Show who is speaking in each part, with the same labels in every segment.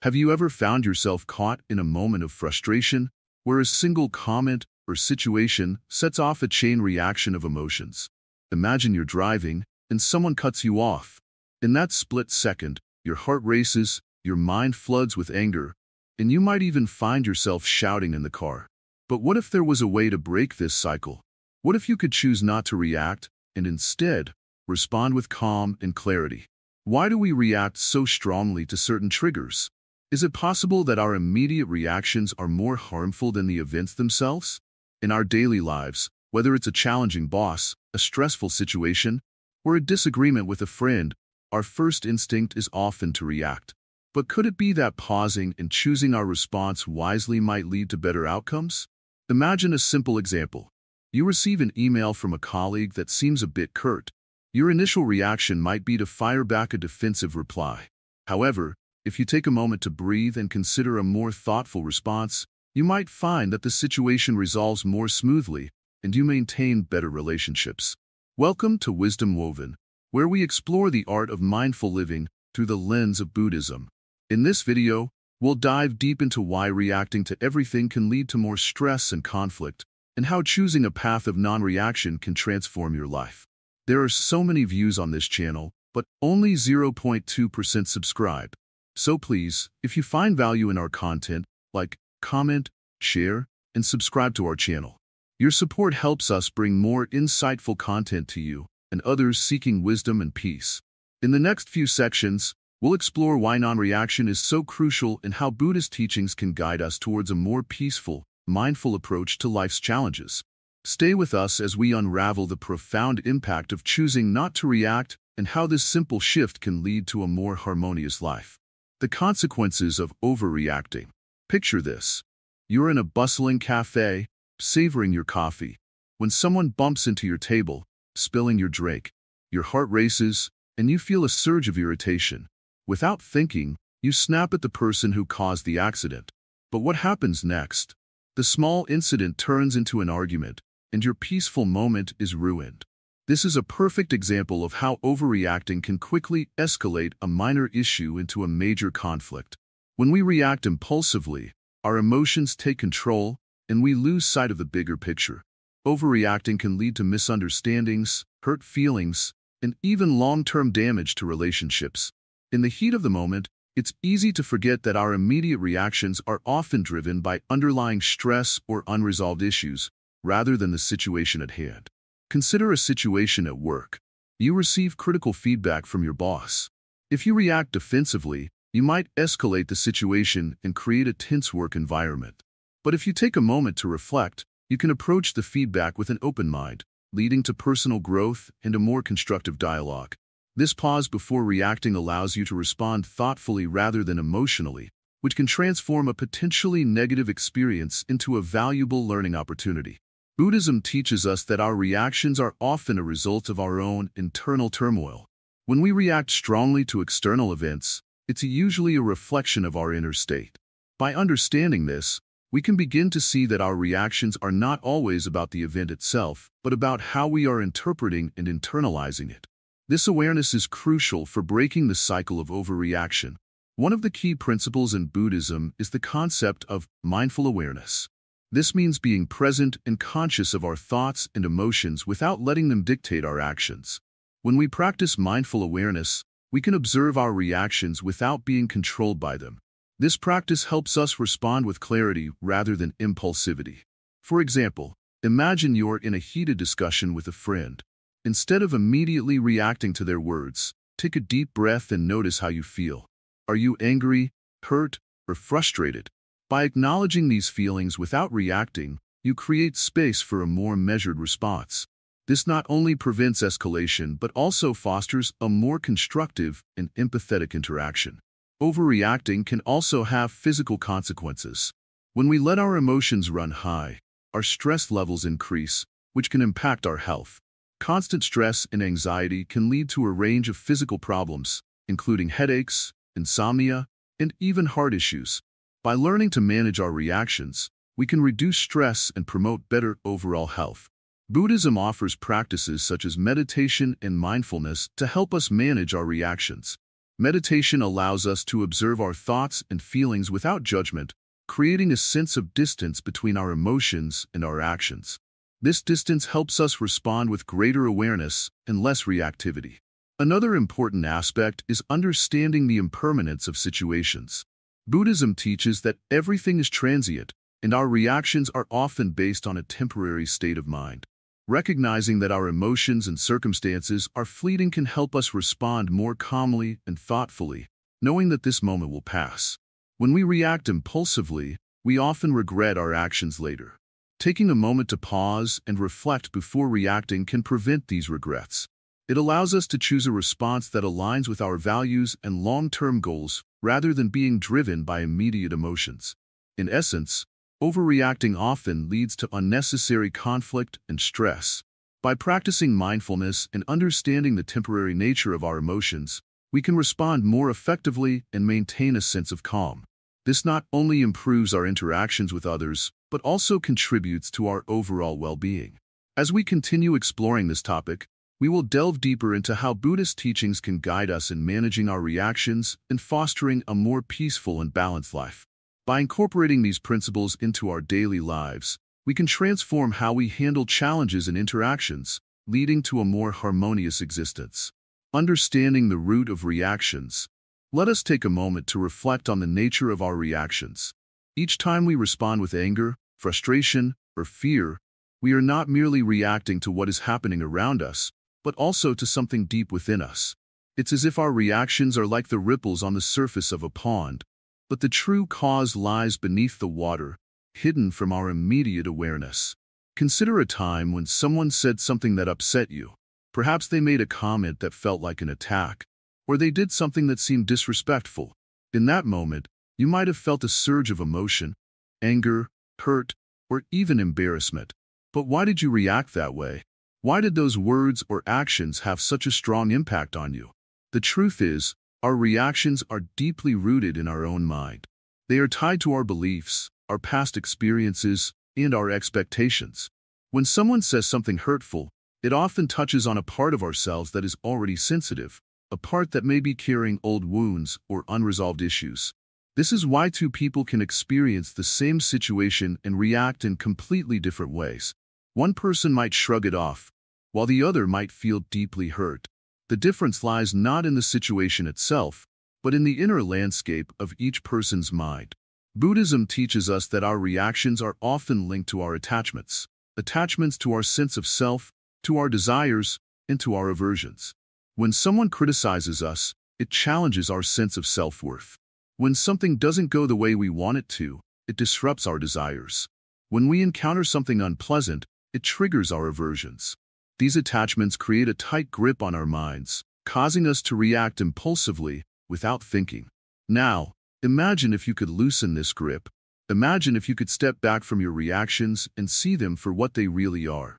Speaker 1: Have you ever found yourself caught in a moment of frustration where a single comment or situation sets off a chain reaction of emotions? Imagine you're driving and someone cuts you off. In that split second, your heart races, your mind floods with anger, and you might even find yourself shouting in the car. But what if there was a way to break this cycle? What if you could choose not to react and instead respond with calm and clarity? Why do we react so strongly to certain triggers? Is it possible that our immediate reactions are more harmful than the events themselves? In our daily lives, whether it's a challenging boss, a stressful situation, or a disagreement with a friend, our first instinct is often to react. But could it be that pausing and choosing our response wisely might lead to better outcomes? Imagine a simple example. You receive an email from a colleague that seems a bit curt. Your initial reaction might be to fire back a defensive reply. However, if you take a moment to breathe and consider a more thoughtful response, you might find that the situation resolves more smoothly and you maintain better relationships. Welcome to Wisdom Woven, where we explore the art of mindful living through the lens of Buddhism. In this video, we'll dive deep into why reacting to everything can lead to more stress and conflict, and how choosing a path of non-reaction can transform your life. There are so many views on this channel, but only 0.2% subscribe. So please, if you find value in our content, like, comment, share, and subscribe to our channel. Your support helps us bring more insightful content to you and others seeking wisdom and peace. In the next few sections, we'll explore why non-reaction is so crucial and how Buddhist teachings can guide us towards a more peaceful, mindful approach to life's challenges. Stay with us as we unravel the profound impact of choosing not to react and how this simple shift can lead to a more harmonious life. The consequences of overreacting. Picture this. You're in a bustling cafe, savoring your coffee, when someone bumps into your table, spilling your drink. Your heart races, and you feel a surge of irritation. Without thinking, you snap at the person who caused the accident. But what happens next? The small incident turns into an argument, and your peaceful moment is ruined. This is a perfect example of how overreacting can quickly escalate a minor issue into a major conflict. When we react impulsively, our emotions take control, and we lose sight of the bigger picture. Overreacting can lead to misunderstandings, hurt feelings, and even long-term damage to relationships. In the heat of the moment, it's easy to forget that our immediate reactions are often driven by underlying stress or unresolved issues, rather than the situation at hand. Consider a situation at work. You receive critical feedback from your boss. If you react defensively, you might escalate the situation and create a tense work environment. But if you take a moment to reflect, you can approach the feedback with an open mind, leading to personal growth and a more constructive dialogue. This pause before reacting allows you to respond thoughtfully rather than emotionally, which can transform a potentially negative experience into a valuable learning opportunity. Buddhism teaches us that our reactions are often a result of our own internal turmoil. When we react strongly to external events, it's usually a reflection of our inner state. By understanding this, we can begin to see that our reactions are not always about the event itself, but about how we are interpreting and internalizing it. This awareness is crucial for breaking the cycle of overreaction. One of the key principles in Buddhism is the concept of mindful awareness. This means being present and conscious of our thoughts and emotions without letting them dictate our actions. When we practice mindful awareness, we can observe our reactions without being controlled by them. This practice helps us respond with clarity rather than impulsivity. For example, imagine you're in a heated discussion with a friend. Instead of immediately reacting to their words, take a deep breath and notice how you feel. Are you angry, hurt, or frustrated? By acknowledging these feelings without reacting, you create space for a more measured response. This not only prevents escalation but also fosters a more constructive and empathetic interaction. Overreacting can also have physical consequences. When we let our emotions run high, our stress levels increase, which can impact our health. Constant stress and anxiety can lead to a range of physical problems, including headaches, insomnia, and even heart issues. By learning to manage our reactions, we can reduce stress and promote better overall health. Buddhism offers practices such as meditation and mindfulness to help us manage our reactions. Meditation allows us to observe our thoughts and feelings without judgment, creating a sense of distance between our emotions and our actions. This distance helps us respond with greater awareness and less reactivity. Another important aspect is understanding the impermanence of situations. Buddhism teaches that everything is transient, and our reactions are often based on a temporary state of mind. Recognizing that our emotions and circumstances are fleeting can help us respond more calmly and thoughtfully, knowing that this moment will pass. When we react impulsively, we often regret our actions later. Taking a moment to pause and reflect before reacting can prevent these regrets. It allows us to choose a response that aligns with our values and long-term goals rather than being driven by immediate emotions. In essence, overreacting often leads to unnecessary conflict and stress. By practicing mindfulness and understanding the temporary nature of our emotions, we can respond more effectively and maintain a sense of calm. This not only improves our interactions with others, but also contributes to our overall well-being. As we continue exploring this topic, we will delve deeper into how Buddhist teachings can guide us in managing our reactions and fostering a more peaceful and balanced life. By incorporating these principles into our daily lives, we can transform how we handle challenges and interactions, leading to a more harmonious existence. Understanding the root of reactions, let us take a moment to reflect on the nature of our reactions. Each time we respond with anger, frustration, or fear, we are not merely reacting to what is happening around us, but also to something deep within us. It's as if our reactions are like the ripples on the surface of a pond, but the true cause lies beneath the water, hidden from our immediate awareness. Consider a time when someone said something that upset you. Perhaps they made a comment that felt like an attack, or they did something that seemed disrespectful. In that moment, you might have felt a surge of emotion, anger, hurt, or even embarrassment. But why did you react that way? Why did those words or actions have such a strong impact on you? The truth is, our reactions are deeply rooted in our own mind. They are tied to our beliefs, our past experiences, and our expectations. When someone says something hurtful, it often touches on a part of ourselves that is already sensitive, a part that may be carrying old wounds or unresolved issues. This is why two people can experience the same situation and react in completely different ways. One person might shrug it off, while the other might feel deeply hurt. The difference lies not in the situation itself, but in the inner landscape of each person's mind. Buddhism teaches us that our reactions are often linked to our attachments to our sense of self, to our desires, and to our aversions. When someone criticizes us, it challenges our sense of self-worth. When something doesn't go the way we want it to, it disrupts our desires. When we encounter something unpleasant, it triggers our aversions. These attachments create a tight grip on our minds, causing us to react impulsively without thinking. Now, imagine if you could loosen this grip. Imagine if you could step back from your reactions and see them for what they really are.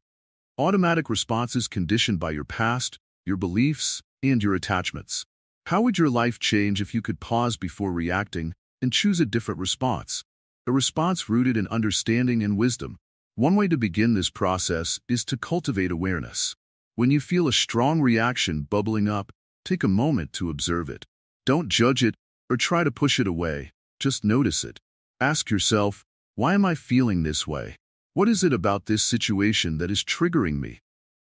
Speaker 1: Automatic responses conditioned by your past, your beliefs, and your attachments. How would your life change if you could pause before reacting and choose a different response? A response rooted in understanding and wisdom. One way to begin this process is to cultivate awareness. When you feel a strong reaction bubbling up, take a moment to observe it. Don't judge it or try to push it away, just notice it. Ask yourself, why am I feeling this way? What is it about this situation that is triggering me?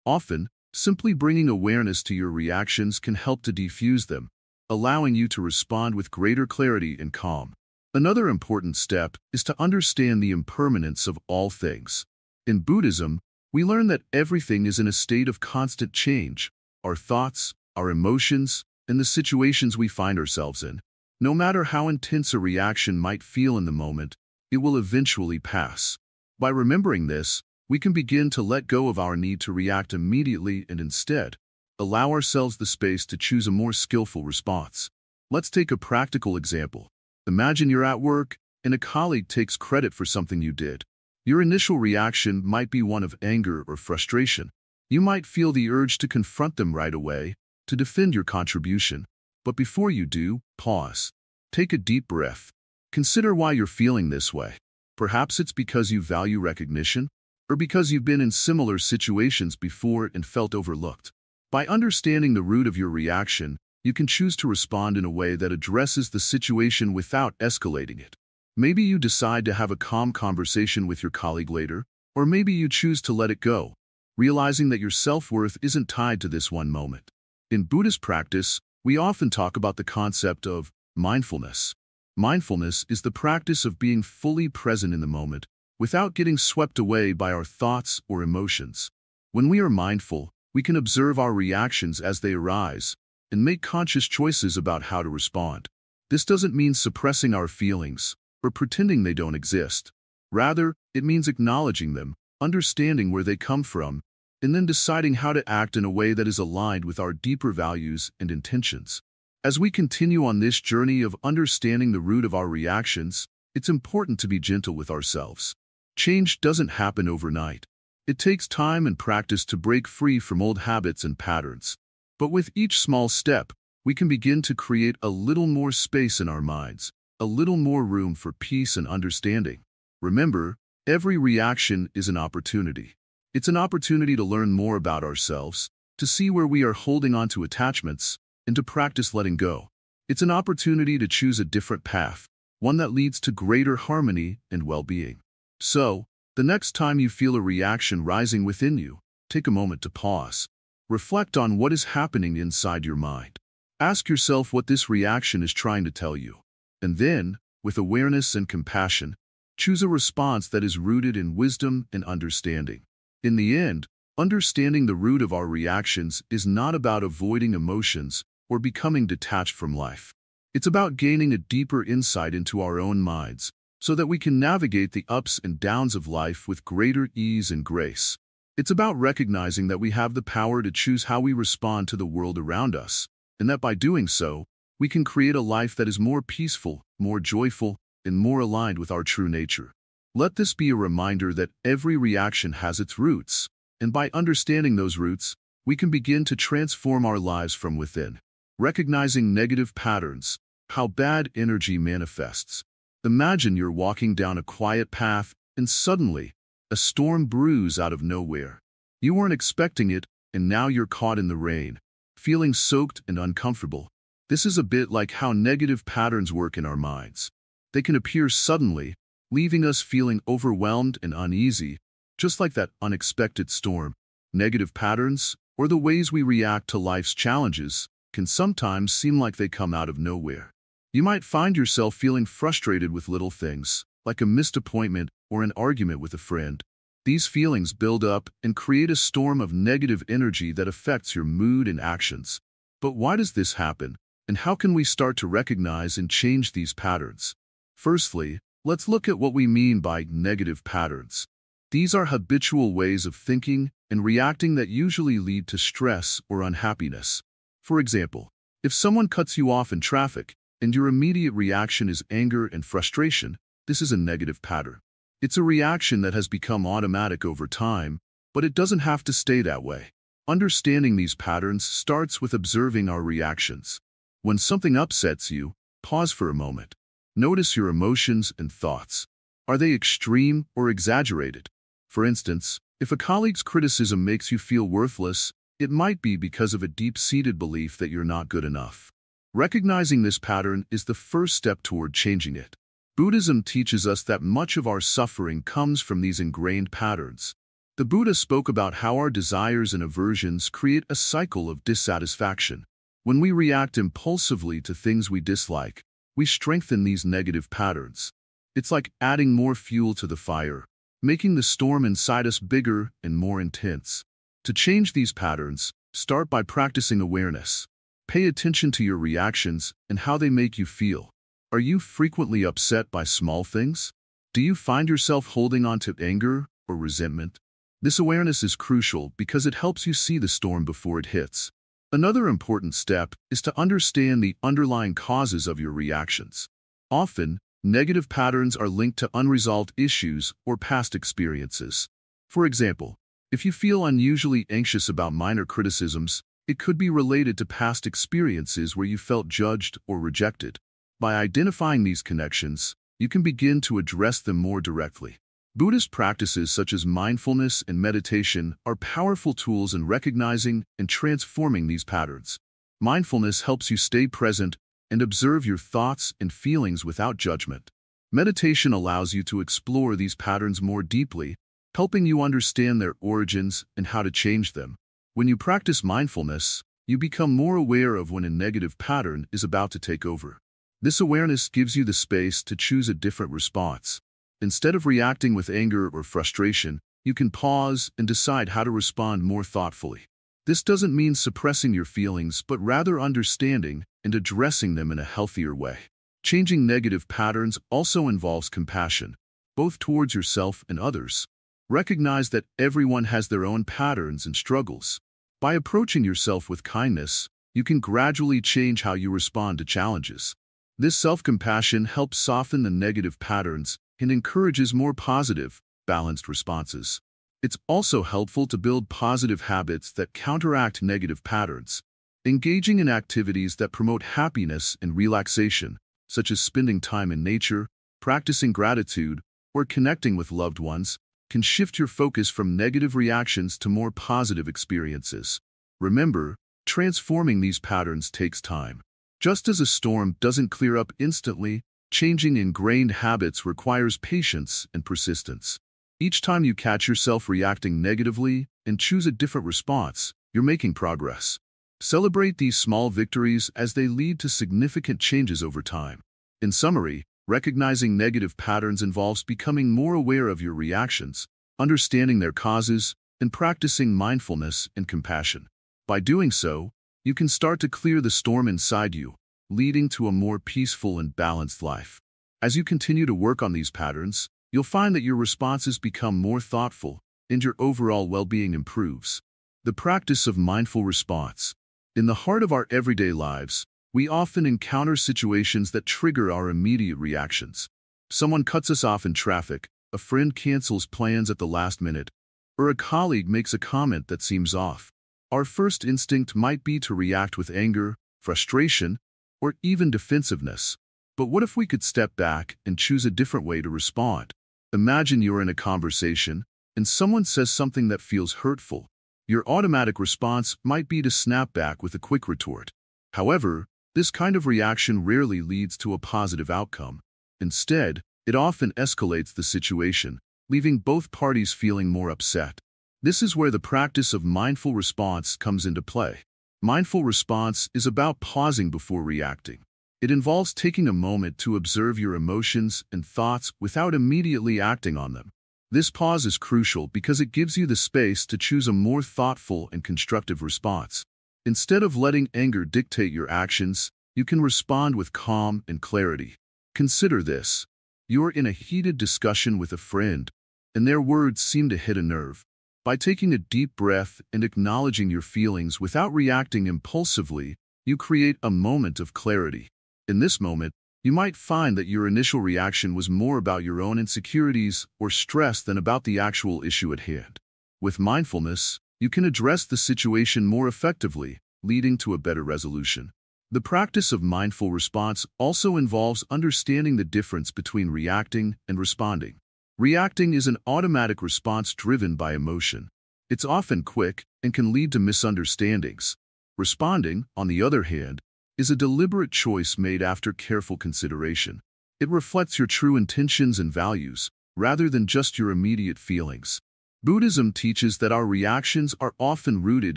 Speaker 1: Often, simply bringing awareness to your reactions can help to defuse them, allowing you to respond with greater clarity and calm. Another important step is to understand the impermanence of all things. In Buddhism, we learn that everything is in a state of constant change. Our thoughts, our emotions, and the situations we find ourselves in. No matter how intense a reaction might feel in the moment, it will eventually pass. By remembering this, we can begin to let go of our need to react immediately and instead allow ourselves the space to choose a more skillful response. Let's take a practical example. Imagine you're at work and a colleague takes credit for something you did. Your initial reaction might be one of anger or frustration. You might feel the urge to confront them right away, to defend your contribution. But before you do, pause. Take a deep breath. Consider why you're feeling this way. Perhaps it's because you value recognition, or because you've been in similar situations before and felt overlooked. By understanding the root of your reaction, you can choose to respond in a way that addresses the situation without escalating it. Maybe you decide to have a calm conversation with your colleague later, or maybe you choose to let it go, realizing that your self-worth isn't tied to this one moment. In Buddhist practice, we often talk about the concept of mindfulness. Mindfulness is the practice of being fully present in the moment without getting swept away by our thoughts or emotions. When we are mindful, we can observe our reactions as they arise and make conscious choices about how to respond. This doesn't mean suppressing our feelings or pretending they don't exist. Rather, it means acknowledging them, understanding where they come from, and then deciding how to act in a way that is aligned with our deeper values and intentions. As we continue on this journey of understanding the root of our reactions, it's important to be gentle with ourselves. Change doesn't happen overnight. It takes time and practice to break free from old habits and patterns. But with each small step, we can begin to create a little more space in our minds, a little more room for peace and understanding. Remember, every reaction is an opportunity. It's an opportunity to learn more about ourselves, to see where we are holding on to attachments, and to practice letting go. It's an opportunity to choose a different path, one that leads to greater harmony and well-being. So, the next time you feel a reaction rising within you, take a moment to pause. Reflect on what is happening inside your mind. Ask yourself what this reaction is trying to tell you. And then, with awareness and compassion, choose a response that is rooted in wisdom and understanding. In the end, understanding the root of our reactions is not about avoiding emotions or becoming detached from life. It's about gaining a deeper insight into our own minds so that we can navigate the ups and downs of life with greater ease and grace. It's about recognizing that we have the power to choose how we respond to the world around us, and that by doing so, we can create a life that is more peaceful, more joyful, and more aligned with our true nature. Let this be a reminder that every reaction has its roots, and by understanding those roots, we can begin to transform our lives from within. Recognizing negative patterns, how bad energy manifests. Imagine you're walking down a quiet path, and suddenly, a storm brews out of nowhere. You weren't expecting it, and now you're caught in the rain, feeling soaked and uncomfortable. This is a bit like how negative patterns work in our minds. They can appear suddenly, leaving us feeling overwhelmed and uneasy, just like that unexpected storm. Negative patterns, or the ways we react to life's challenges, can sometimes seem like they come out of nowhere. You might find yourself feeling frustrated with little things, like a missed appointment or an argument with a friend. These feelings build up and create a storm of negative energy that affects your mood and actions. But why does this happen, and how can we start to recognize and change these patterns? Firstly, let's look at what we mean by negative patterns. These are habitual ways of thinking and reacting that usually lead to stress or unhappiness. For example, if someone cuts you off in traffic and your immediate reaction is anger and frustration, this is a negative pattern. It's a reaction that has become automatic over time, but it doesn't have to stay that way. Understanding these patterns starts with observing our reactions. When something upsets you, pause for a moment. Notice your emotions and thoughts. Are they extreme or exaggerated? For instance, if a colleague's criticism makes you feel worthless, it might be because of a deep-seated belief that you're not good enough. Recognizing this pattern is the first step toward changing it. Buddhism teaches us that much of our suffering comes from these ingrained patterns. The Buddha spoke about how our desires and aversions create a cycle of dissatisfaction. When we react impulsively to things we dislike, we strengthen these negative patterns. It's like adding more fuel to the fire, making the storm inside us bigger and more intense. To change these patterns, start by practicing awareness. Pay attention to your reactions and how they make you feel. Are you frequently upset by small things? Do you find yourself holding on to anger or resentment? This awareness is crucial because it helps you see the storm before it hits. Another important step is to understand the underlying causes of your reactions. Often, negative patterns are linked to unresolved issues or past experiences. For example, if you feel unusually anxious about minor criticisms, it could be related to past experiences where you felt judged or rejected. By identifying these connections, you can begin to address them more directly. Buddhist practices such as mindfulness and meditation are powerful tools in recognizing and transforming these patterns. Mindfulness helps you stay present and observe your thoughts and feelings without judgment. Meditation allows you to explore these patterns more deeply, helping you understand their origins and how to change them. When you practice mindfulness, you become more aware of when a negative pattern is about to take over. This awareness gives you the space to choose a different response. Instead of reacting with anger or frustration, you can pause and decide how to respond more thoughtfully. This doesn't mean suppressing your feelings, but rather understanding and addressing them in a healthier way. Changing negative patterns also involves compassion, both towards yourself and others. Recognize that everyone has their own patterns and struggles. By approaching yourself with kindness, you can gradually change how you respond to challenges. This self-compassion helps soften the negative patterns and encourages more positive, balanced responses. It's also helpful to build positive habits that counteract negative patterns. Engaging in activities that promote happiness and relaxation, such as spending time in nature, practicing gratitude, or connecting with loved ones, can shift your focus from negative reactions to more positive experiences. Remember, transforming these patterns takes time. Just as a storm doesn't clear up instantly, changing ingrained habits requires patience and persistence. Each time you catch yourself reacting negatively and choose a different response, you're making progress. Celebrate these small victories as they lead to significant changes over time. In summary, recognizing negative patterns involves becoming more aware of your reactions, understanding their causes, and practicing mindfulness and compassion. By doing so, you can start to clear the storm inside you, leading to a more peaceful and balanced life. As you continue to work on these patterns, you'll find that your responses become more thoughtful and your overall well-being improves. The practice of mindful response. In the heart of our everyday lives, we often encounter situations that trigger our immediate reactions. Someone cuts us off in traffic, a friend cancels plans at the last minute, or a colleague makes a comment that seems off. Our first instinct might be to react with anger, frustration, or even defensiveness. But what if we could step back and choose a different way to respond? Imagine you're in a conversation, and someone says something that feels hurtful. Your automatic response might be to snap back with a quick retort. However, this kind of reaction rarely leads to a positive outcome. Instead, it often escalates the situation, leaving both parties feeling more upset. This is where the practice of mindful response comes into play. Mindful response is about pausing before reacting. It involves taking a moment to observe your emotions and thoughts without immediately acting on them. This pause is crucial because it gives you the space to choose a more thoughtful and constructive response. Instead of letting anger dictate your actions, you can respond with calm and clarity. Consider this. You're in a heated discussion with a friend, and their words seem to hit a nerve. By taking a deep breath and acknowledging your feelings without reacting impulsively, you create a moment of clarity. In this moment, you might find that your initial reaction was more about your own insecurities or stress than about the actual issue at hand. With mindfulness, you can address the situation more effectively, leading to a better resolution. The practice of mindful response also involves understanding the difference between reacting and responding. Reacting is an automatic response driven by emotion. It's often quick and can lead to misunderstandings. Responding, on the other hand, is a deliberate choice made after careful consideration. It reflects your true intentions and values, rather than just your immediate feelings. Buddhism teaches that our reactions are often rooted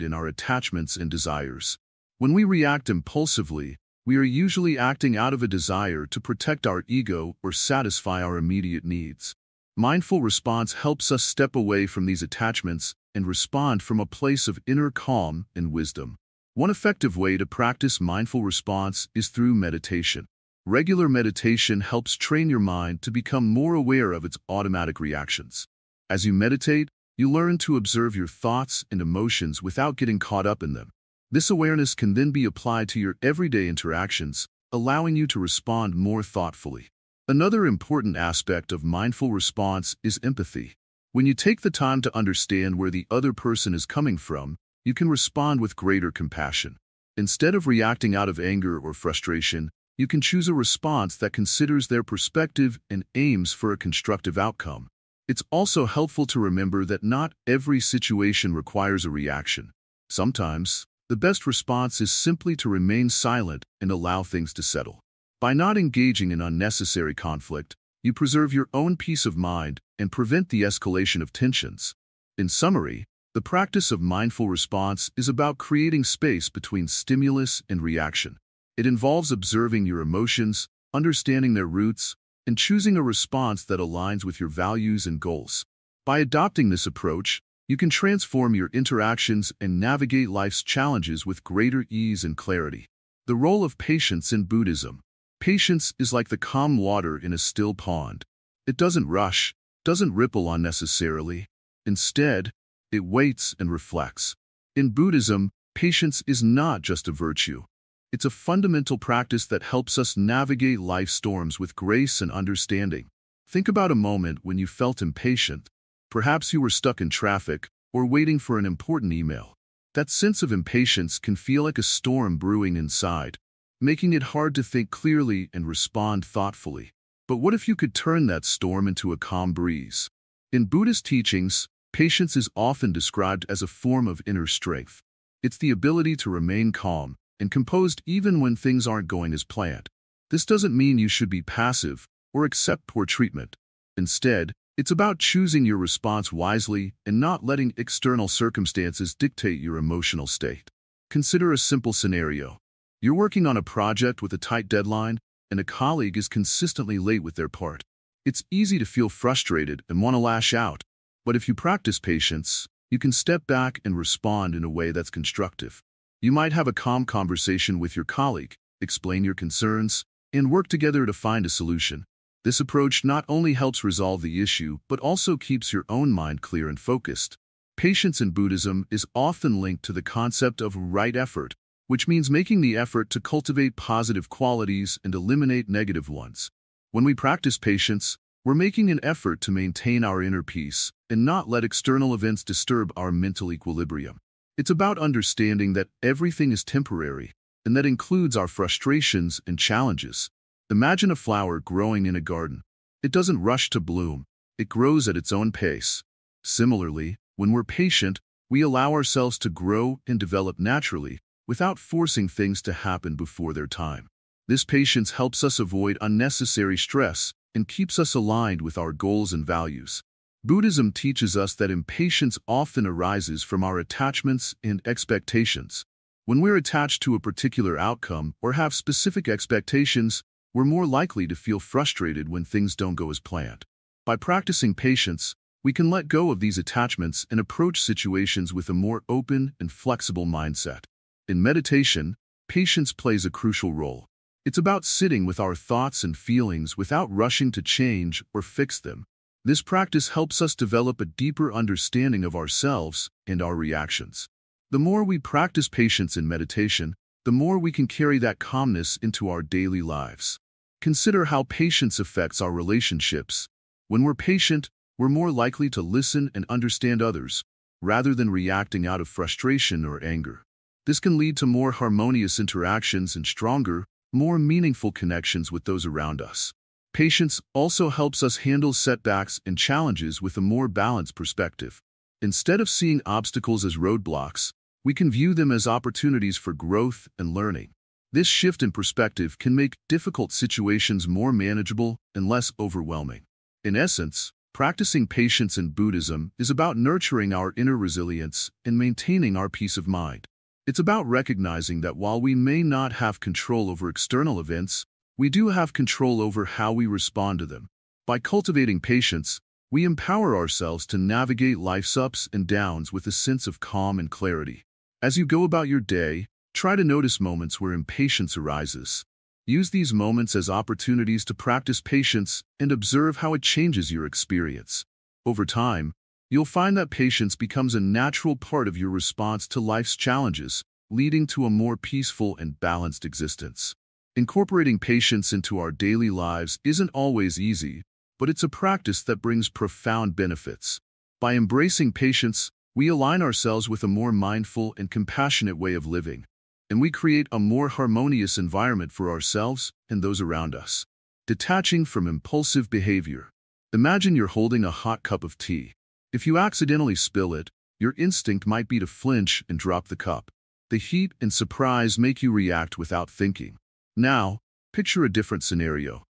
Speaker 1: in our attachments and desires. When we react impulsively, we are usually acting out of a desire to protect our ego or satisfy our immediate needs. Mindful response helps us step away from these attachments and respond from a place of inner calm and wisdom. One effective way to practice mindful response is through meditation. Regular meditation helps train your mind to become more aware of its automatic reactions. As you meditate, you learn to observe your thoughts and emotions without getting caught up in them. This awareness can then be applied to your everyday interactions, allowing you to respond more thoughtfully. Another important aspect of mindful response is empathy. When you take the time to understand where the other person is coming from, you can respond with greater compassion. Instead of reacting out of anger or frustration, you can choose a response that considers their perspective and aims for a constructive outcome. It's also helpful to remember that not every situation requires a reaction. Sometimes, The best response is simply to remain silent and allow things to settle. By not engaging in unnecessary conflict, you preserve your own peace of mind and prevent the escalation of tensions. In summary, the practice of mindful response is about creating space between stimulus and reaction. It involves observing your emotions, understanding their roots, and choosing a response that aligns with your values and goals. By adopting this approach, you can transform your interactions and navigate life's challenges with greater ease and clarity. The role of patience in Buddhism. Patience is like the calm water in a still pond. It doesn't rush, doesn't ripple unnecessarily. Instead, it waits and reflects. In Buddhism, patience is not just a virtue. It's a fundamental practice that helps us navigate life's storms with grace and understanding. Think about a moment when you felt impatient. Perhaps you were stuck in traffic or waiting for an important email. That sense of impatience can feel like a storm brewing inside, making it hard to think clearly and respond thoughtfully. But what if you could turn that storm into a calm breeze? In Buddhist teachings, patience is often described as a form of inner strength. It's the ability to remain calm and composed even when things aren't going as planned. This doesn't mean you should be passive or accept poor treatment. Instead, it's about choosing your response wisely and not letting external circumstances dictate your emotional state. Consider a simple scenario. You're working on a project with a tight deadline, and a colleague is consistently late with their part. It's easy to feel frustrated and want to lash out. But if you practice patience, you can step back and respond in a way that's constructive. You might have a calm conversation with your colleague, explain your concerns, and work together to find a solution. This approach not only helps resolve the issue, but also keeps your own mind clear and focused. Patience in Buddhism is often linked to the concept of right effort, which means making the effort to cultivate positive qualities and eliminate negative ones. When we practice patience, we're making an effort to maintain our inner peace and not let external events disturb our mental equilibrium. It's about understanding that everything is temporary, and that includes our frustrations and challenges. Imagine a flower growing in a garden. It doesn't rush to bloom. It grows at its own pace. Similarly, when we're patient, we allow ourselves to grow and develop naturally without forcing things to happen before their time. This patience helps us avoid unnecessary stress and keeps us aligned with our goals and values. Buddhism teaches us that impatience often arises from our attachments and expectations. When we're attached to a particular outcome or have specific expectations, we're more likely to feel frustrated when things don't go as planned. By practicing patience, we can let go of these attachments and approach situations with a more open and flexible mindset. In meditation, patience plays a crucial role. It's about sitting with our thoughts and feelings without rushing to change or fix them. This practice helps us develop a deeper understanding of ourselves and our reactions. The more we practice patience in meditation, the more we can carry that calmness into our daily lives. Consider how patience affects our relationships. When we're patient, we're more likely to listen and understand others, rather than reacting out of frustration or anger. This can lead to more harmonious interactions and stronger, more meaningful connections with those around us. Patience also helps us handle setbacks and challenges with a more balanced perspective. Instead of seeing obstacles as roadblocks, we can view them as opportunities for growth and learning. This shift in perspective can make difficult situations more manageable and less overwhelming. In essence, practicing patience in Buddhism is about nurturing our inner resilience and maintaining our peace of mind. It's about recognizing that while we may not have control over external events, we do have control over how we respond to them. By cultivating patience, we empower ourselves to navigate life's ups and downs with a sense of calm and clarity. As you go about your day, try to notice moments where impatience arises. Use these moments as opportunities to practice patience and observe how it changes your experience. Over time, you'll find that patience becomes a natural part of your response to life's challenges, leading to a more peaceful and balanced existence. Incorporating patience into our daily lives isn't always easy, but it's a practice that brings profound benefits. By embracing patience, we align ourselves with a more mindful and compassionate way of living, and we create a more harmonious environment for ourselves and those around us. Detaching from impulsive behavior. Imagine you're holding a hot cup of tea. If you accidentally spill it, your instinct might be to flinch and drop the cup. The heat and surprise make you react without thinking. Now, picture a different scenario.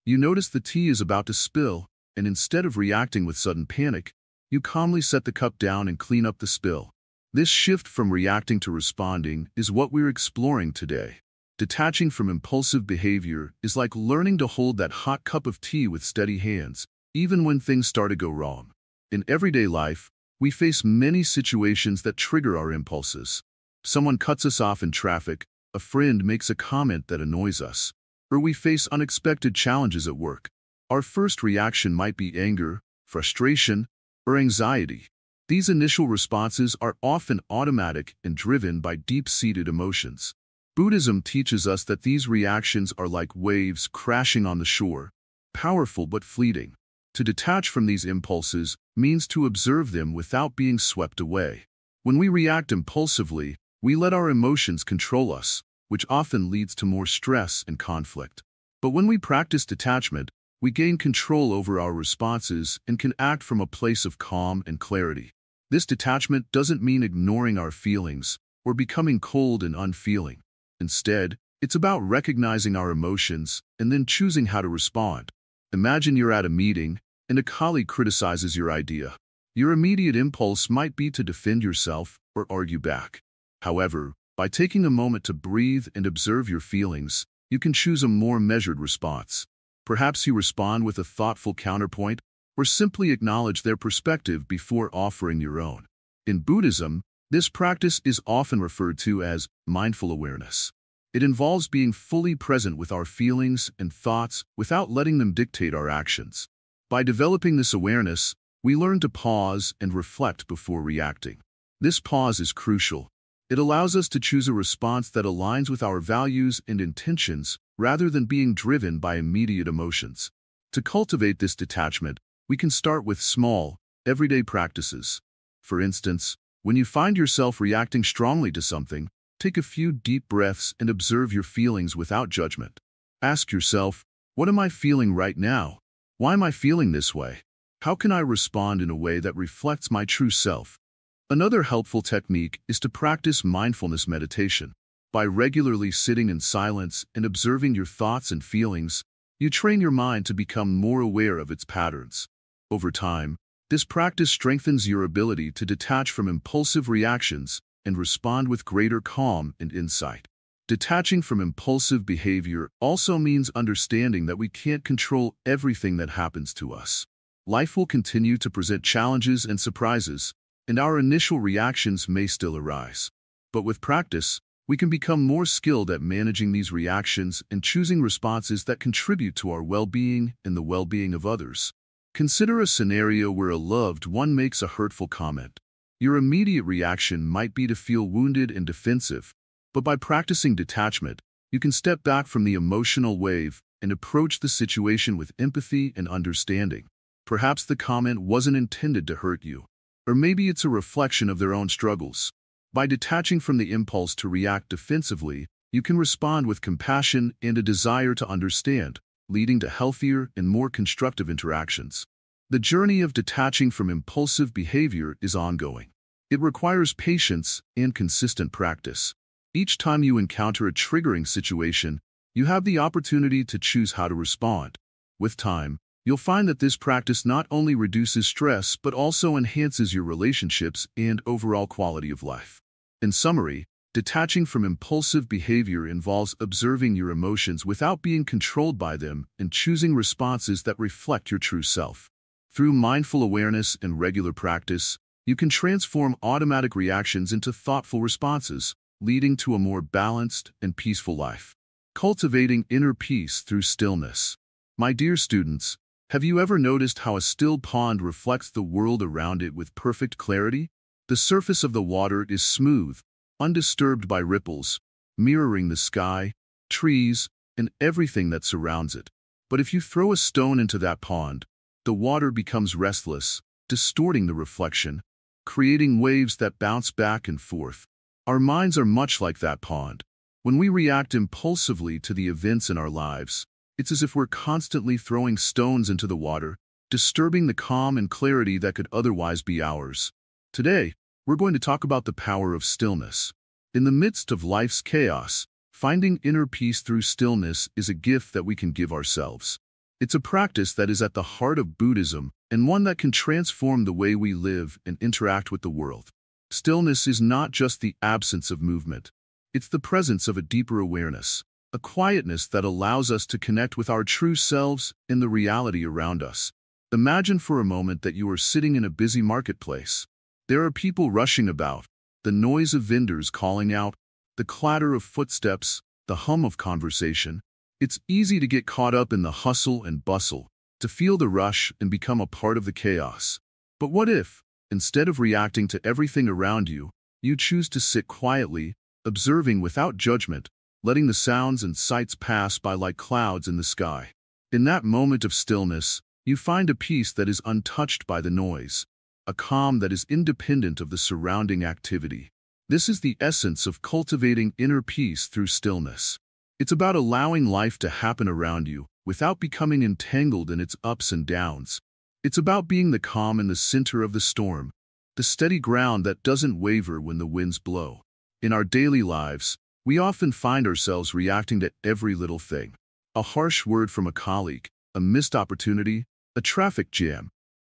Speaker 1: You notice the tea is about to spill, and instead of reacting with sudden panic, you calmly set the cup down and clean up the spill. This shift from reacting to responding is what we're exploring today. Detaching from impulsive behavior is like learning to hold that hot cup of tea with steady hands, even when things start to go wrong. In everyday life, we face many situations that trigger our impulses. Someone cuts us off in traffic, a friend makes a comment that annoys us, or we face unexpected challenges at work. Our first reaction might be anger, frustration, or anxiety. These initial responses are often automatic and driven by deep-seated emotions. Buddhism teaches us that these reactions are like waves crashing on the shore, powerful but fleeting. To detach from these impulses means to observe them without being swept away. When we react impulsively, we let our emotions control us, which often leads to more stress and conflict. But when we practice detachment, we gain control over our responses and can act from a place of calm and clarity. This detachment doesn't mean ignoring our feelings or becoming cold and unfeeling. Instead, it's about recognizing our emotions and then choosing how to respond. Imagine you're at a meeting and a colleague criticizes your idea. Your immediate impulse might be to defend yourself or argue back. However, by taking a moment to breathe and observe your feelings, you can choose a more measured response. Perhaps you respond with a thoughtful counterpoint or simply acknowledge their perspective before offering your own. In Buddhism, this practice is often referred to as mindful awareness. It involves being fully present with our feelings and thoughts without letting them dictate our actions. By developing this awareness, we learn to pause and reflect before reacting. This pause is crucial. It allows us to choose a response that aligns with our values and intentions rather than being driven by immediate emotions. To cultivate this detachment, we can start with small, everyday practices. For instance, when you find yourself reacting strongly to something, take a few deep breaths and observe your feelings without judgment. Ask yourself, what am I feeling right now? Why am I feeling this way? How can I respond in a way that reflects my true self? Another helpful technique is to practice mindfulness meditation. By regularly sitting in silence and observing your thoughts and feelings, you train your mind to become more aware of its patterns. Over time, this practice strengthens your ability to detach from impulsive reactions and respond with greater calm and insight. Detaching from impulsive behavior also means understanding that we can't control everything that happens to us. Life will continue to present challenges and surprises, and our initial reactions may still arise. But with practice, we can become more skilled at managing these reactions and choosing responses that contribute to our well-being and the well-being of others. Consider a scenario where a loved one makes a hurtful comment. Your immediate reaction might be to feel wounded and defensive, but by practicing detachment, you can step back from the emotional wave and approach the situation with empathy and understanding. Perhaps the comment wasn't intended to hurt you, or maybe it's a reflection of their own struggles. By detaching from the impulse to react defensively, you can respond with compassion and a desire to understand, leading to healthier and more constructive interactions. The journey of detaching from impulsive behavior is ongoing. It requires patience and consistent practice. Each time you encounter a triggering situation, you have the opportunity to choose how to respond. With time, you'll find that this practice not only reduces stress but also enhances your relationships and overall quality of life. In summary, detaching from impulsive behavior involves observing your emotions without being controlled by them and choosing responses that reflect your true self. Through mindful awareness and regular practice, you can transform automatic reactions into thoughtful responses, leading to a more balanced and peaceful life. Cultivating inner peace through stillness. My dear students, have you ever noticed how a still pond reflects the world around it with perfect clarity? The surface of the water is smooth, undisturbed by ripples, mirroring the sky, trees, and everything that surrounds it. But if you throw a stone into that pond, the water becomes restless, distorting the reflection, creating waves that bounce back and forth. Our minds are much like that pond. When we react impulsively to the events in our lives, it's as if we're constantly throwing stones into the water, disturbing the calm and clarity that could otherwise be ours. Today, we're going to talk about the power of stillness. In the midst of life's chaos, finding inner peace through stillness is a gift that we can give ourselves. It's a practice that is at the heart of Buddhism and one that can transform the way we live and interact with the world. Stillness is not just the absence of movement. It's the presence of a deeper awareness, a quietness that allows us to connect with our true selves and the reality around us. Imagine for a moment that you are sitting in a busy marketplace. There are people rushing about, the noise of vendors calling out, the clatter of footsteps, the hum of conversation. It's easy to get caught up in the hustle and bustle, to feel the rush and become a part of the chaos. But what if, instead of reacting to everything around you, you choose to sit quietly, observing without judgment, letting the sounds and sights pass by like clouds in the sky? In that moment of stillness, you find a peace that is untouched by the noise, a calm that is independent of the surrounding activity. This is the essence of cultivating inner peace through stillness. It's about allowing life to happen around you without becoming entangled in its ups and downs. It's about being the calm in the center of the storm, the steady ground that doesn't waver when the winds blow. In our daily lives, we often find ourselves reacting to every little thing. A harsh word from a colleague, a missed opportunity, a traffic jam.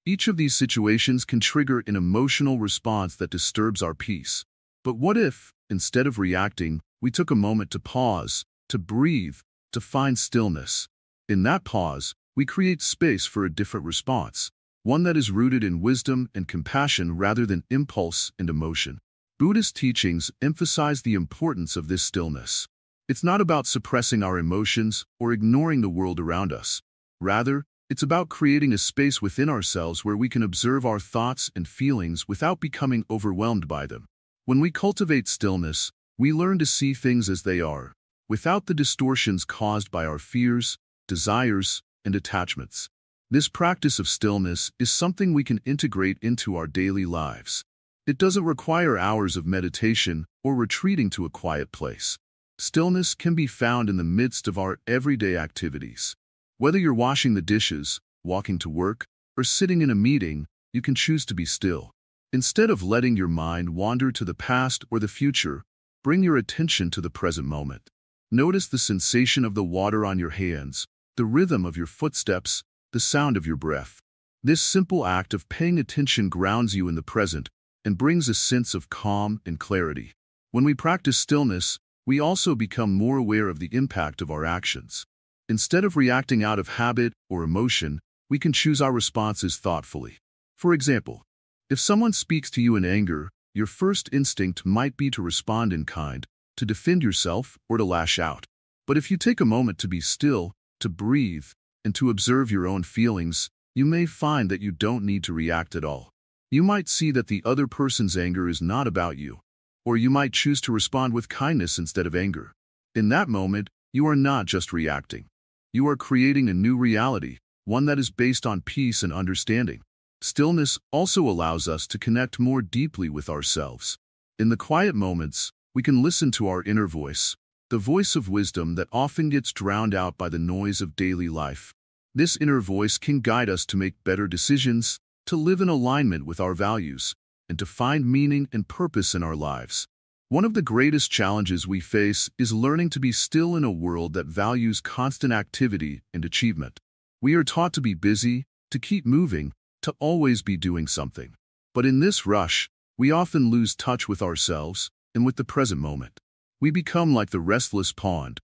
Speaker 1: Each of these situations can trigger an emotional response that disturbs our peace. But what if, instead of reacting, we took a moment to pause, to breathe, to find stillness? In that pause, we create space for a different response, one that is rooted in wisdom and compassion rather than impulse and emotion. Buddhist teachings emphasize the importance of this stillness. It's not about suppressing our emotions or ignoring the world around us. Rather, it's about creating a space within ourselves where we can observe our thoughts and feelings without becoming overwhelmed by them. When we cultivate stillness, we learn to see things as they are, without the distortions caused by our fears, desires, and attachments. This practice of stillness is something we can integrate into our daily lives. It doesn't require hours of meditation or retreating to a quiet place. Stillness can be found in the midst of our everyday activities. Whether you're washing the dishes, walking to work, or sitting in a meeting, you can choose to be still. Instead of letting your mind wander to the past or the future, bring your attention to the present moment. Notice the sensation of the water on your hands, the rhythm of your footsteps, the sound of your breath. This simple act of paying attention grounds you in the present and brings a sense of calm and clarity. When we practice stillness, we also become more aware of the impact of our actions. Instead of reacting out of habit or emotion, we can choose our responses thoughtfully. For example, if someone speaks to you in anger, your first instinct might be to respond in kind, to defend yourself, or to lash out. But if you take a moment to be still, to breathe, and to observe your own feelings, you may find that you don't need to react at all. You might see that the other person's anger is not about you, or you might choose to respond with kindness instead of anger. In that moment, you are not just reacting. You are creating a new reality, one that is based on peace and understanding. Stillness also allows us to connect more deeply with ourselves. In the quiet moments, we can listen to our inner voice, the voice of wisdom that often gets drowned out by the noise of daily life. This inner voice can guide us to make better decisions, to live in alignment with our values, and to find meaning and purpose in our lives. One of the greatest challenges we face is learning to be still in a world that values constant activity and achievement. We are taught to be busy, to keep moving, to always be doing something. But in this rush, we often lose touch with ourselves and with the present moment. We become like the restless pond,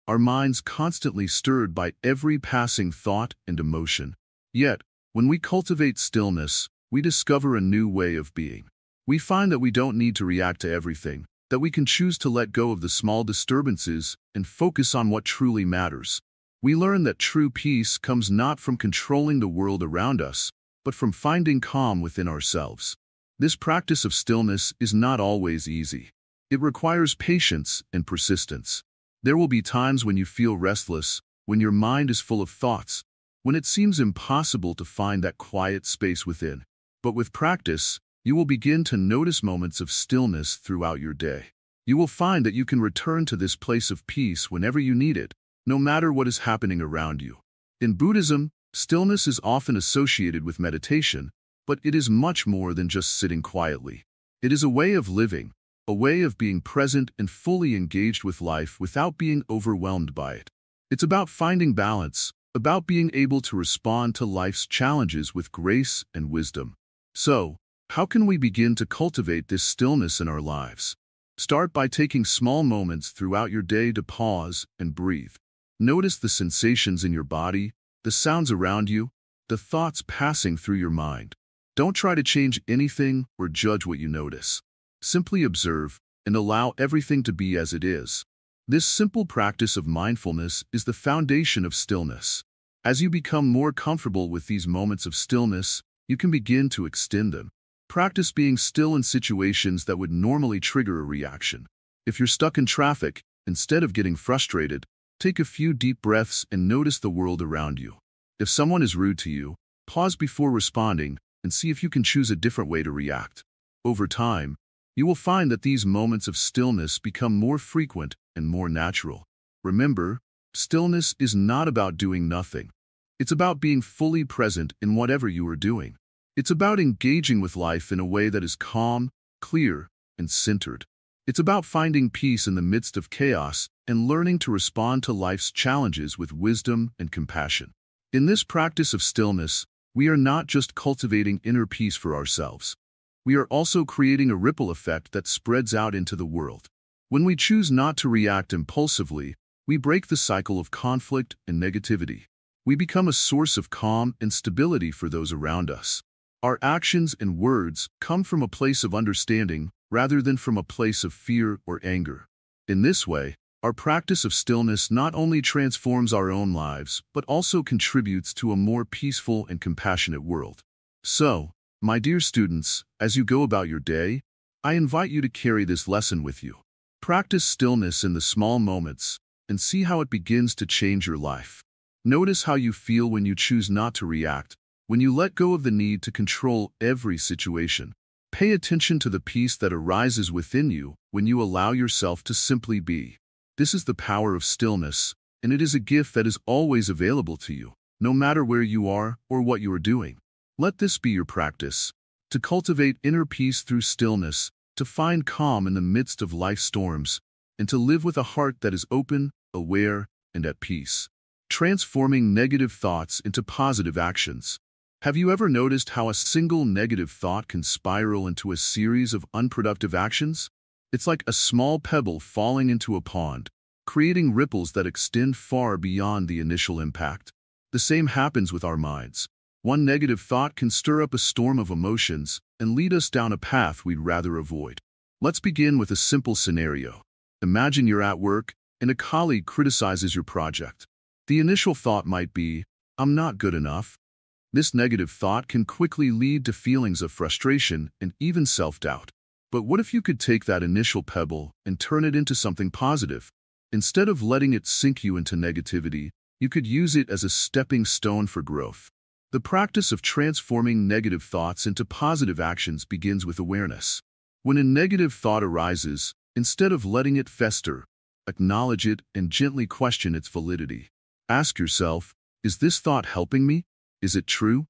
Speaker 1: our minds constantly stirred by every passing thought and emotion. Yet, when we cultivate stillness, we discover a new way of being. We find that we don't need to react to everything, that we can choose to let go of the small disturbances and focus on what truly matters. We learn that true peace comes not from controlling the world around us, but from finding calm within ourselves. This practice of stillness is not always easy. It requires patience and persistence. There will be times when you feel restless, when your mind is full of thoughts, when it seems impossible to find that quiet space within. But with practice, you will begin to notice moments of stillness throughout your day. You will find that you can return to this place of peace whenever you need it, no matter what is happening around you. In Buddhism, stillness is often associated with meditation, but it is much more than just sitting quietly. It is a way of living, a way of being present and fully engaged with life without being overwhelmed by it. It's about finding balance, about being able to respond to life's challenges with grace and wisdom. So, how can we begin to cultivate this stillness in our lives? Start by taking small moments throughout your day to pause and breathe. Notice the sensations in your body, the sounds around you, the thoughts passing through your mind. Don't try to change anything or judge what you notice. Simply observe and allow everything to be as it is. This simple practice of mindfulness is the foundation of stillness. As you become more comfortable with these moments of stillness, you can begin to extend them. Practice being still in situations that would normally trigger a reaction. If you're stuck in traffic, instead of getting frustrated, take a few deep breaths and notice the world around you. If someone is rude to you, pause before responding and see if you can choose a different way to react. Over time, you will find that these moments of stillness become more frequent and more natural. Remember, stillness is not about doing nothing. It's about being fully present in whatever you are doing. It's about engaging with life in a way that is calm, clear, and centered. It's about finding peace in the midst of chaos and learning to respond to life's challenges with wisdom and compassion. In this practice of stillness, we are not just cultivating inner peace for ourselves. We are also creating a ripple effect that spreads out into the world. When we choose not to react impulsively, we break the cycle of conflict and negativity. We become a source of calm and stability for those around us. Our actions and words come from a place of understanding rather than from a place of fear or anger. In this way, our practice of stillness not only transforms our own lives, but also contributes to a more peaceful and compassionate world. So, my dear students, as you go about your day, I invite you to carry this lesson with you. Practice stillness in the small moments and see how it begins to change your life. Notice how you feel when you choose not to react, when you let go of the need to control every situation. Pay attention to the peace that arises within you when you allow yourself to simply be. This is the power of stillness, and it is a gift that is always available to you, no matter where you are or what you are doing. Let this be your practice, to cultivate inner peace through stillness, to find calm in the midst of life's storms, and to live with a heart that is open, aware, and at peace. Transforming negative thoughts into positive actions. Have you ever noticed how a single negative thought can spiral into a series of unproductive actions? It's like a small pebble falling into a pond, creating ripples that extend far beyond the initial impact. The same happens with our minds. One negative thought can stir up a storm of emotions and lead us down a path we'd rather avoid. Let's begin with a simple scenario. Imagine you're at work and a colleague criticizes your project. The initial thought might be, "I'm not good enough." This negative thought can quickly lead to feelings of frustration and even self-doubt. But what if you could take that initial pebble and turn it into something positive? Instead of letting it sink you into negativity, you could use it as a stepping stone for growth. The practice of transforming negative thoughts into positive actions begins with awareness. When a negative thought arises, instead of letting it fester, acknowledge it and gently question its validity. Ask yourself, is this thought helping me? Is it true?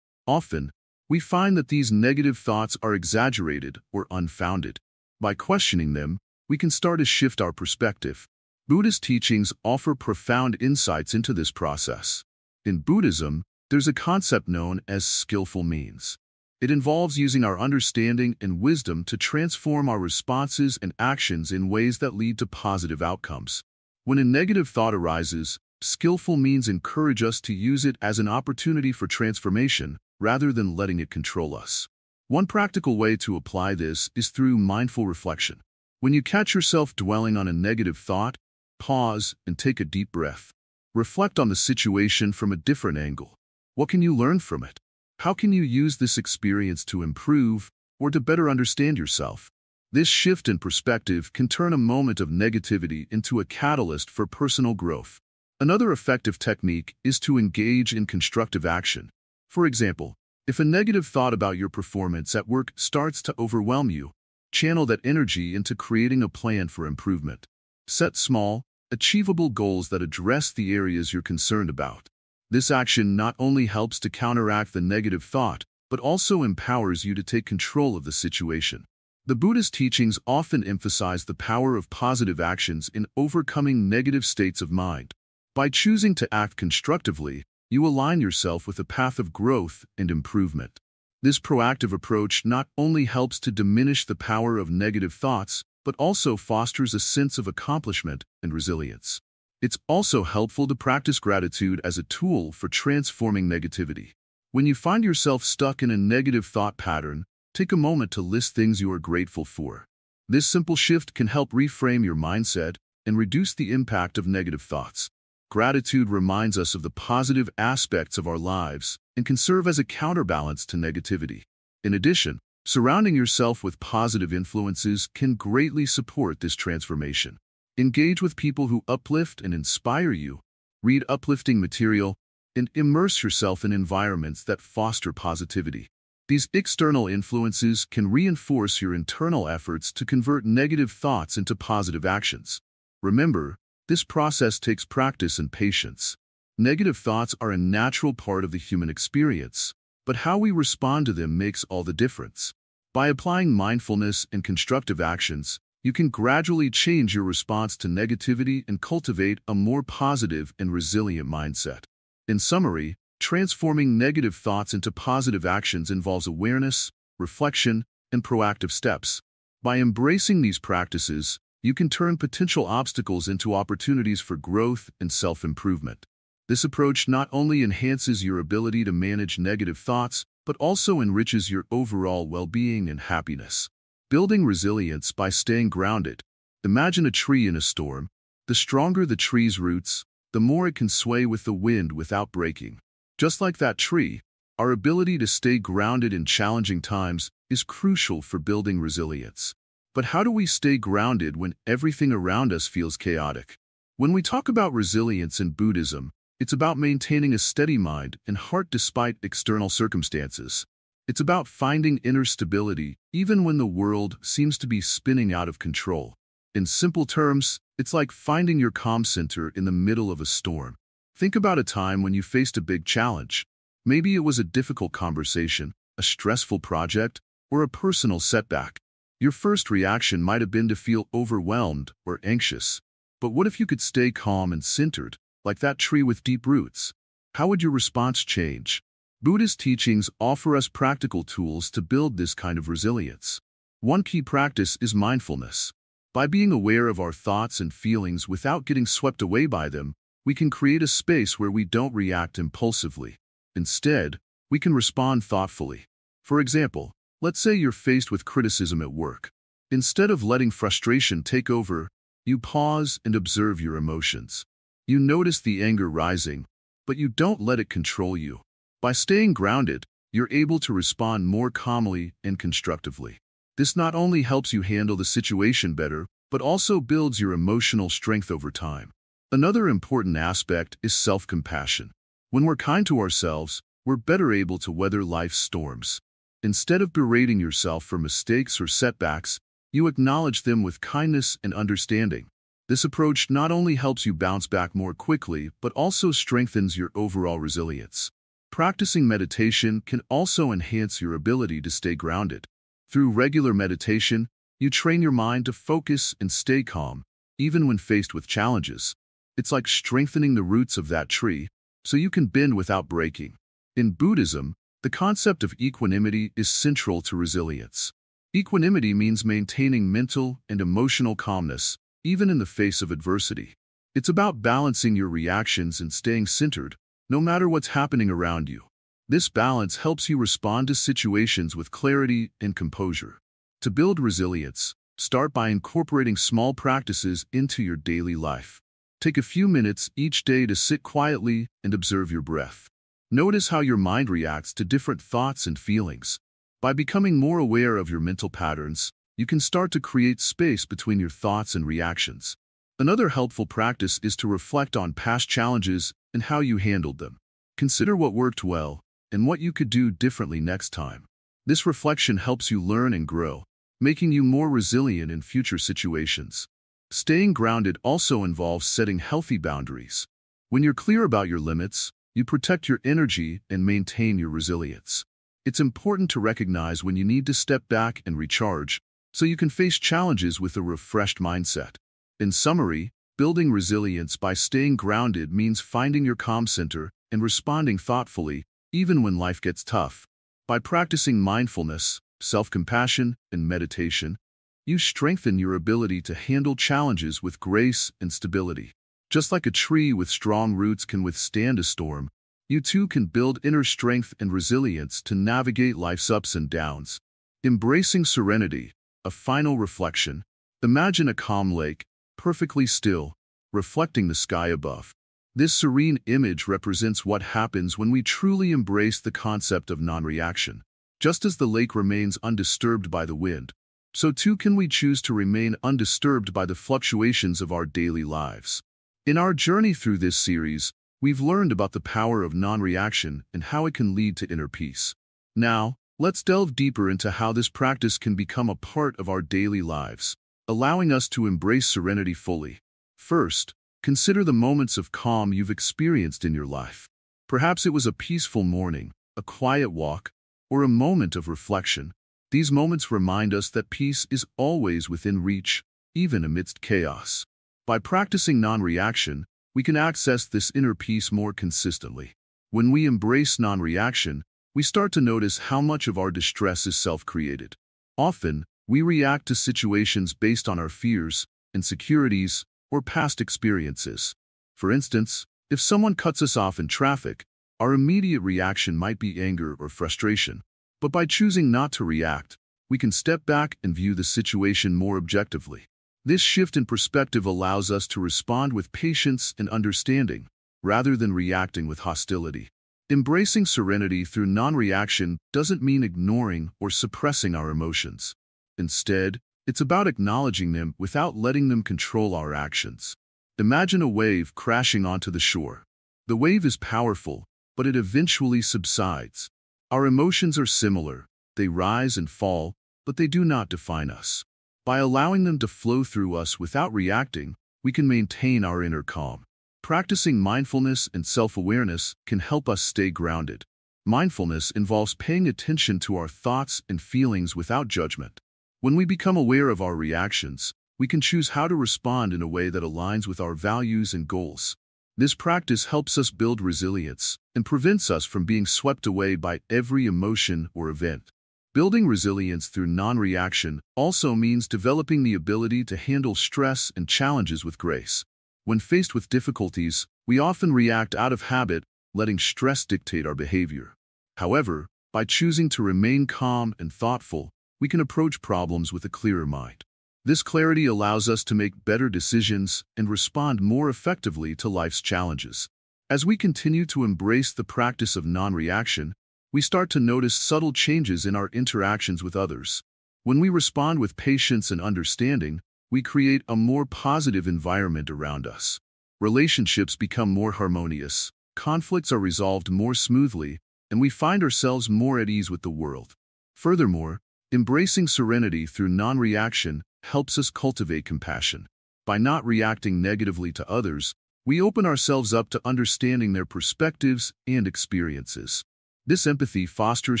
Speaker 1: Often, we find that these negative thoughts are exaggerated or unfounded. By questioning them, we can start to shift our perspective. Buddhist teachings offer profound insights into this process. In Buddhism, there's a concept known as skillful means. It involves using our understanding and wisdom to transform our responses and actions in ways that lead to positive outcomes. When a negative thought arises, skillful means encourage us to use it as an opportunity for transformation rather than letting it control us. One practical way to apply this is through mindful reflection. When you catch yourself dwelling on a negative thought, pause and take a deep breath. Reflect on the situation from a different angle. What can you learn from it? How can you use this experience to improve or to better understand yourself? This shift in perspective can turn a moment of negativity into a catalyst for personal growth. Another effective technique is to engage in constructive action. For example, if a negative thought about your performance at work starts to overwhelm you, channel that energy into creating a plan for improvement. Set small, achievable goals that address the areas you're concerned about. This action not only helps to counteract the negative thought, but also empowers you to take control of the situation. The Buddhist teachings often emphasize the power of positive actions in overcoming negative states of mind. By choosing to act constructively, you align yourself with a path of growth and improvement. This proactive approach not only helps to diminish the power of negative thoughts, but also fosters a sense of accomplishment and resilience. It's also helpful to practice gratitude as a tool for transforming negativity. When you find yourself stuck in a negative thought pattern, take a moment to list things you are grateful for. This simple shift can help reframe your mindset and reduce the impact of negative thoughts. Gratitude reminds us of the positive aspects of our lives and can serve as a counterbalance to negativity. In addition, surrounding yourself with positive influences can greatly support this transformation. Engage with people who uplift and inspire you, read uplifting material, and immerse yourself in environments that foster positivity. These external influences can reinforce your internal efforts to convert negative thoughts into positive actions. Remember, this process takes practice and patience. Negative thoughts are a natural part of the human experience, but how we respond to them makes all the difference. By applying mindfulness and constructive actions, you can gradually change your response to negativity and cultivate a more positive and resilient mindset. In summary, transforming negative thoughts into positive actions involves awareness, reflection, and proactive steps. By embracing these practices, you can turn potential obstacles into opportunities for growth and self-improvement. This approach not only enhances your ability to manage negative thoughts, but also enriches your overall well-being and happiness. Building resilience by staying grounded. Imagine a tree in a storm. The stronger the tree's roots, the more it can sway with the wind without breaking. Just like that tree, our ability to stay grounded in challenging times is crucial for building resilience. But how do we stay grounded when everything around us feels chaotic? When we talk about resilience in Buddhism, it's about maintaining a steady mind and heart despite external circumstances. It's about finding inner stability even when the world seems to be spinning out of control. In simple terms, it's like finding your calm center in the middle of a storm. Think about a time when you faced a big challenge. Maybe it was a difficult conversation, a stressful project, or a personal setback. Your first reaction might have been to feel overwhelmed or anxious. But what if you could stay calm and centered, like that tree with deep roots? How would your response change? Buddhist teachings offer us practical tools to build this kind of resilience. One key practice is mindfulness. By being aware of our thoughts and feelings without getting swept away by them, we can create a space where we don't react impulsively. Instead, we can respond thoughtfully. For example, let's say you're faced with criticism at work. Instead of letting frustration take over, you pause and observe your emotions. You notice the anger rising, but you don't let it control you. By staying grounded, you're able to respond more calmly and constructively. This not only helps you handle the situation better, but also builds your emotional strength over time. Another important aspect is self-compassion. When we're kind to ourselves, we're better able to weather life's storms. Instead of berating yourself for mistakes or setbacks, you acknowledge them with kindness and understanding. This approach not only helps you bounce back more quickly, but also strengthens your overall resilience. Practicing meditation can also enhance your ability to stay grounded. Through regular meditation, you train your mind to focus and stay calm, even when faced with challenges. It's like strengthening the roots of that tree, so you can bend without breaking. In Buddhism, the concept of equanimity is central to resilience. Equanimity means maintaining mental and emotional calmness, even in the face of adversity. It's about balancing your reactions and staying centered, no matter what's happening around you. This balance helps you respond to situations with clarity and composure. To build resilience, start by incorporating small practices into your daily life. Take a few minutes each day to sit quietly and observe your breath. Notice how your mind reacts to different thoughts and feelings. By becoming more aware of your mental patterns, you can start to create space between your thoughts and reactions. Another helpful practice is to reflect on past challenges and how you handled them. Consider what worked well and what you could do differently next time. This reflection helps you learn and grow, making you more resilient in future situations. Staying grounded also involves setting healthy boundaries. When you're clear about your limits, you protect your energy and maintain your resilience. It's important to recognize when you need to step back and recharge, so you can face challenges with a refreshed mindset. In summary, building resilience by staying grounded means finding your calm center and responding thoughtfully, even when life gets tough. By practicing mindfulness, self-compassion, and meditation, you strengthen your ability to handle challenges with grace and stability. Just like a tree with strong roots can withstand a storm, you too can build inner strength and resilience to navigate life's ups and downs. Embracing serenity, a final reflection. Imagine a calm lake, perfectly still, reflecting the sky above. This serene image represents what happens when we truly embrace the concept of non-reaction. Just as the lake remains undisturbed by the wind, so too can we choose to remain undisturbed by the fluctuations of our daily lives. In our journey through this series, we've learned about the power of non-reaction and how it can lead to inner peace. Now, let's delve deeper into how this practice can become a part of our daily lives, allowing us to embrace serenity fully. First, consider the moments of calm you've experienced in your life. Perhaps it was a peaceful morning, a quiet walk, or a moment of reflection. These moments remind us that peace is always within reach, even amidst chaos. By practicing non-reaction, we can access this inner peace more consistently. When we embrace non-reaction, we start to notice how much of our distress is self-created. Often, we react to situations based on our fears, insecurities, or past experiences. For instance, if someone cuts us off in traffic, our immediate reaction might be anger or frustration. But by choosing not to react, we can step back and view the situation more objectively. This shift in perspective allows us to respond with patience and understanding, rather than reacting with hostility. Embracing serenity through non-reaction doesn't mean ignoring or suppressing our emotions. Instead, it's about acknowledging them without letting them control our actions. Imagine a wave crashing onto the shore. The wave is powerful, but it eventually subsides. Our emotions are similar. They rise and fall, but they do not define us. By allowing them to flow through us without reacting, we can maintain our inner calm. Practicing mindfulness and self-awareness can help us stay grounded. Mindfulness involves paying attention to our thoughts and feelings without judgment. When we become aware of our reactions, we can choose how to respond in a way that aligns with our values and goals. This practice helps us build resilience and prevents us from being swept away by every emotion or event. Building resilience through non-reaction also means developing the ability to handle stress and challenges with grace. When faced with difficulties, we often react out of habit, letting stress dictate our behavior. However, by choosing to remain calm and thoughtful, we can approach problems with a clearer mind. This clarity allows us to make better decisions and respond more effectively to life's challenges. As we continue to embrace the practice of non-reaction, we start to notice subtle changes in our interactions with others. When we respond with patience and understanding, we create a more positive environment around us. Relationships become more harmonious, conflicts are resolved more smoothly, and we find ourselves more at ease with the world. Furthermore, embracing serenity through non-reaction helps us cultivate compassion. By not reacting negatively to others, we open ourselves up to understanding their perspectives and experiences. This empathy fosters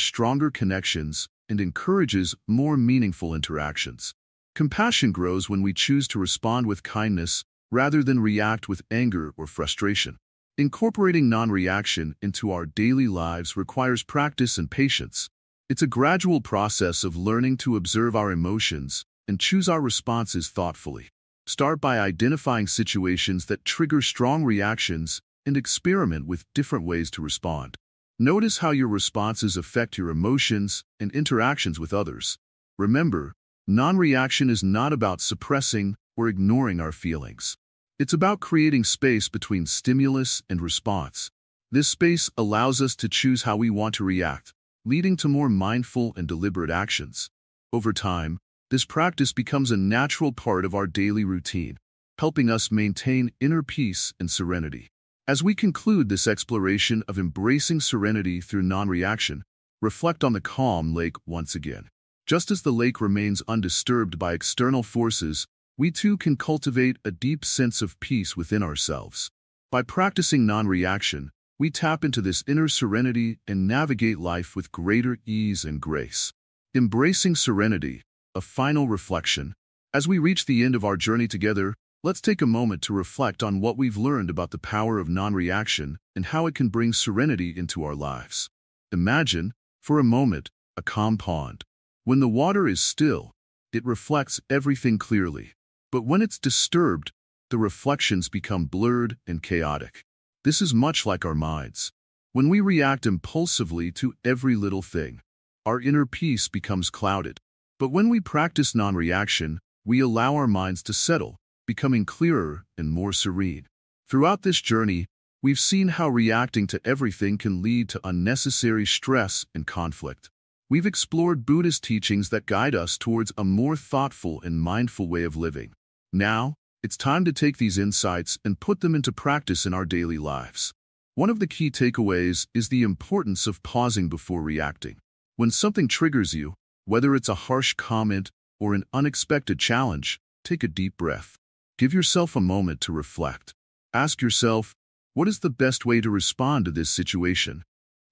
Speaker 1: stronger connections and encourages more meaningful interactions. Compassion grows when we choose to respond with kindness rather than react with anger or frustration. Incorporating non-reaction into our daily lives requires practice and patience. It's a gradual process of learning to observe our emotions and choose our responses thoughtfully. Start by identifying situations that trigger strong reactions and experiment with different ways to respond. Notice how your responses affect your emotions and interactions with others. Remember, non-reaction is not about suppressing or ignoring our feelings. It's about creating space between stimulus and response. This space allows us to choose how we want to react, leading to more mindful and deliberate actions. Over time, this practice becomes a natural part of our daily routine, helping us maintain inner peace and serenity. As we conclude this exploration of embracing serenity through non-reaction, reflect on the calm lake once again. Just as the lake remains undisturbed by external forces, we too can cultivate a deep sense of peace within ourselves. By practicing non-reaction, we tap into this inner serenity and navigate life with greater ease and grace. Embracing serenity, a final reflection. As we reach the end of our journey together, let's take a moment to reflect on what we've learned about the power of non-reaction and how it can bring serenity into our lives. Imagine, for a moment, a calm pond. When the water is still, it reflects everything clearly. But when it's disturbed, the reflections become blurred and chaotic. This is much like our minds. When we react impulsively to every little thing, our inner peace becomes clouded. But when we practice non-reaction, we allow our minds to settle, becoming clearer and more serene. Throughout this journey, we've seen how reacting to everything can lead to unnecessary stress and conflict. We've explored Buddhist teachings that guide us towards a more thoughtful and mindful way of living. Now, it's time to take these insights and put them into practice in our daily lives. One of the key takeaways is the importance of pausing before reacting. When something triggers you, whether it's a harsh comment or an unexpected challenge, take a deep breath. Give yourself a moment to reflect. Ask yourself, what is the best way to respond to this situation?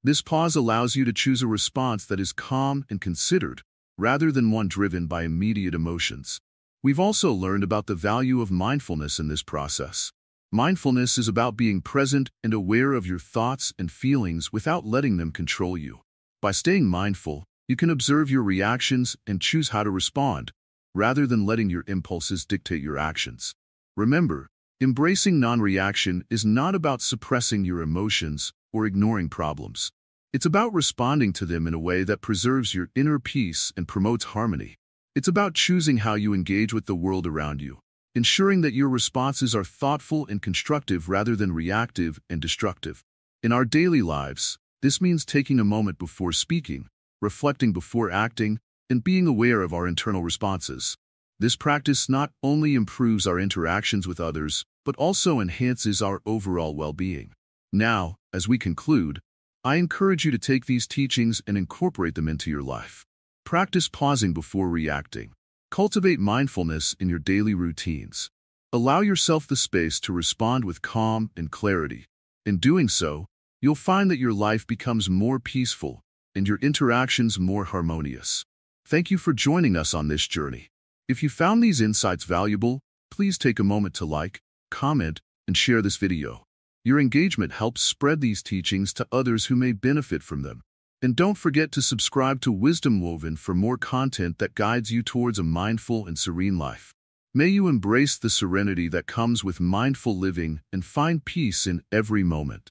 Speaker 1: This pause allows you to choose a response that is calm and considered, rather than one driven by immediate emotions. We've also learned about the value of mindfulness in this process. Mindfulness is about being present and aware of your thoughts and feelings without letting them control you. By staying mindful, you can observe your reactions and choose how to respond, rather than letting your impulses dictate your actions. Remember, embracing non-reaction is not about suppressing your emotions or ignoring problems. It's about responding to them in a way that preserves your inner peace and promotes harmony. It's about choosing how you engage with the world around you, ensuring that your responses are thoughtful and constructive rather than reactive and destructive. In our daily lives, this means taking a moment before speaking, reflecting before acting, and being aware of our internal responses. This practice not only improves our interactions with others, but also enhances our overall well-being. Now, as we conclude, I encourage you to take these teachings and incorporate them into your life. Practice pausing before reacting. Cultivate mindfulness in your daily routines. Allow yourself the space to respond with calm and clarity. In doing so, you'll find that your life becomes more peaceful and your interactions more harmonious. Thank you for joining us on this journey. If you found these insights valuable, please take a moment to like, comment, and share this video. Your engagement helps spread these teachings to others who may benefit from them. And don't forget to subscribe to Wisdom Woven for more content that guides you towards a mindful and serene life. May you embrace the serenity that comes with mindful living and find peace in every moment.